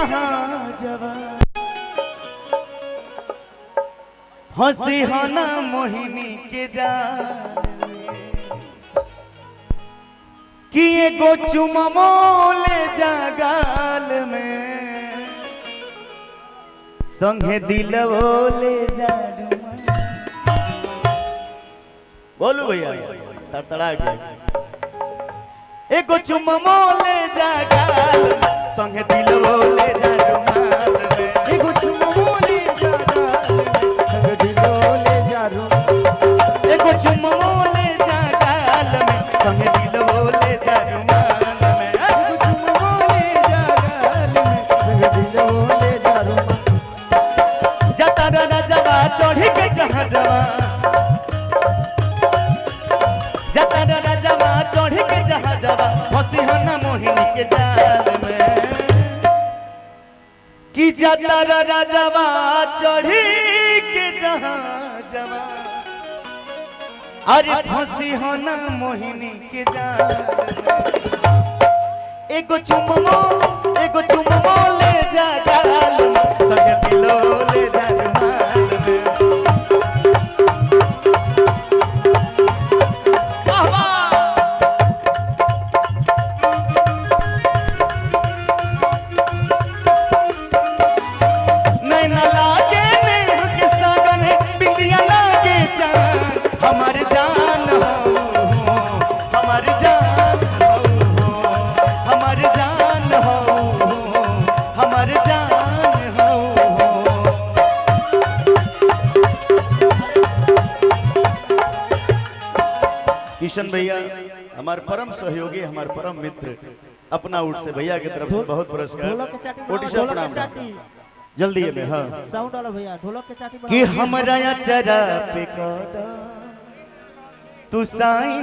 जहाँ जवा हंसी हना मोहिनी के जाल कि एगो चुममोले जागाल में संगे दिलवोले जालुमा। बोलू भैया तड़तड़ा गया। एगो चुममोले जागाल संगे दिलवोले जालुमाल में एगो चुममोले जागाल संगे दिलवोले जालू एगो चुममोले जागाल में संगे दिलवोले जालुमाल में एगो चुममोले जागाल में संगे दिलवोले जालुमाल। जतारा राजवा चढ़ी के जहाँ जवा जतारा राजवा चढ़ी के जहाँ जवा हंसी हना मोहिनी के जाल में कि जतारा राजवा चढ़ी के जहाँ जवा अरे हंसी हना मोहिनी के जाल में एगो चुममो ले जा गाल संगे दिलो ले जा रुमाल में। नैना लागे नेह के सागन बिंदिया लागे जान हमार जान हो हमार जान हो हमार जान हो हमार जान हो। किशन भैया हमारे परम सहयोगी हमारे परम मित्र अपना उठ से भैया की तरफ से बहुत पुरस्कार कोटि से प्रणाम जल्दी है हाँ साउंड वाला भैया ढोलक के चाटी कि हमरा चरा पे कदा तू साईं